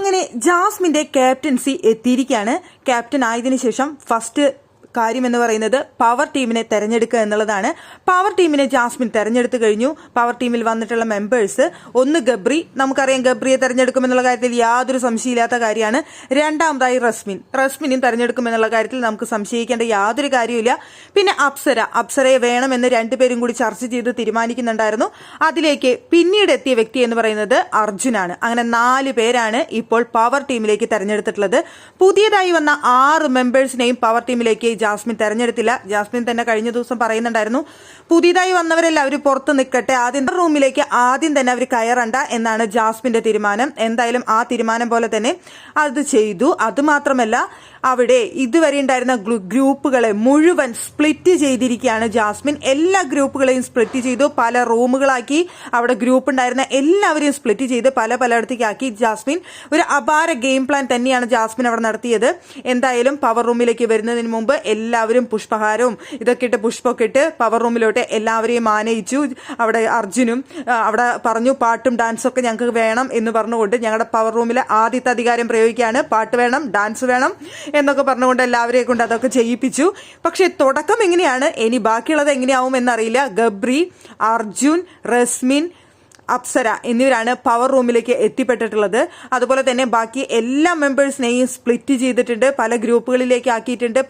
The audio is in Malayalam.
അങ്ങനെ ജാസ്മിന്റെ ക്യാപ്റ്റൻസി എത്തിയിരിക്കുകയാണ്. ക്യാപ്റ്റൻ ആയതിനു ശേഷം ഫസ്റ്റ് കാര്യം എന്ന് പറയുന്നത് പവർ ടീമിനെ തെരഞ്ഞെടുക്കുക എന്നുള്ളതാണ്. പവർ ടീമിനെ ജാസ്മിൻ തെരഞ്ഞെടുത്തു കഴിഞ്ഞു. പവർ ടീമിൽ വന്നിട്ടുള്ള മെമ്പേഴ്സ്, ഒന്ന് ഗബ്രി, നമുക്കറിയാം ഗബ്രിയെ തെരഞ്ഞെടുക്കുമെന്നുള്ള കാര്യത്തിൽ യാതൊരു സംശയമില്ലാത്ത കാര്യമാണ്. രണ്ടാമതായി റസ്മിനും തെരഞ്ഞെടുക്കുമെന്നുള്ള കാര്യത്തിൽ നമുക്ക് സംശയിക്കേണ്ട യാതൊരു കാര്യമില്ല. പിന്നെ അപ്സരയെ വേണമെന്ന് രണ്ടുപേരും കൂടി ചർച്ച ചെയ്ത് തീരുമാനിക്കുന്നുണ്ടായിരുന്നു. അതിലേക്ക് പിന്നീട് എത്തിയ വ്യക്തി എന്ന് പറയുന്നത് അർജുനാണ്. അങ്ങനെ 4 പേരാണ് ഇപ്പോൾ പവർ ടീമിലേക്ക് തെരഞ്ഞെടുത്തിട്ടുള്ളത്. പുതിയതായി വന്ന 6 മെമ്പേഴ്സിനെയും പവർ ടീമിലേക്ക് ജാസ്മിൻ തെരഞ്ഞെടുത്തില്ല. ജാസ്മിൻ തന്നെ കഴിഞ്ഞ ദിവസം പറയുന്നുണ്ടായിരുന്നു, പുതിയതായി വന്നവരെല്ലാവരും പുറത്ത് നിൽക്കട്ടെ, ആദ്യം റൂമിലേക്ക് ആദ്യം തന്നെ അവർ കയറണ്ട എന്നാണ് ജാസ്മിന്റെ തീരുമാനം. എന്തായാലും ആ തീരുമാനം പോലെ തന്നെ അത് ചെയ്തു. അതുമാത്രമല്ല, അവിടെ ഇതുവരെ ഉണ്ടായിരുന്ന ഗ്രൂപ്പുകളെ മുഴുവൻ സ്പ്ലിറ്റ് ചെയ്തിരിക്കുകയാണ് ജാസ്മിൻ. എല്ലാ ഗ്രൂപ്പുകളെയും സ്പ്ലിറ്റ് ചെയ്തു, പല റൂമുകളാക്കി. അവിടെ ഗ്രൂപ്പ് ഉണ്ടായിരുന്ന എല്ലാവരെയും സ്പ്ലിറ്റ് ചെയ്ത് പലയിടത്തേക്ക് ആക്കി ജാസ്മിൻ. ഒരു അപാര ഗെയിം പ്ലാൻ തന്നെയാണ് ജാസ്മിൻ അവിടെ നടത്തിയത്. എന്തായാലും പവർ റൂമിലേക്ക് വരുന്നതിന് മുമ്പ് എല്ലാവരും പുഷ്പഹാരവും ഇതൊക്കെ ഇട്ട് പുഷ്പമൊക്കെ ഇട്ട് പവർ റൂമിലോട്ട് എല്ലാവരെയും ആനയിച്ചു. അവിടെ അർജുനും അവിടെ പറഞ്ഞു, പാട്ടും ഡാൻസും ഒക്കെ ഞങ്ങൾക്ക് വേണം എന്ന് പറഞ്ഞുകൊണ്ട് ഞങ്ങളുടെ പവർ റൂമിലെ ആദ്യത്തെ അധികാരം പ്രയോഗിക്കുകയാണ്. പാട്ട് വേണം, ഡാൻസ് വേണം എന്നൊക്കെ പറഞ്ഞുകൊണ്ട് എല്ലാവരെയും കൊണ്ട് അതൊക്കെ ചെയ്യിപ്പിച്ചു. പക്ഷെ തുടക്കം എങ്ങനെയാണ്, ഇനി ബാക്കിയുള്ളത് എങ്ങനെയാവും എന്നറിയില്ല. ഗബ്രി, അർജുൻ, റസ്മിൻ, അപ്സര എന്നിവരാണ് പവർ റൂമിലേക്ക് എത്തിപ്പെട്ടിട്ടുള്ളത്. അതുപോലെ തന്നെ ബാക്കി എല്ലാ മെമ്പേഴ്സിനെയും സ്പ്ലിറ്റ് ചെയ്തിട്ടുണ്ട്, പല ഗ്രൂപ്പുകളിലേക്ക് ആക്കിയിട്ടുണ്ട്.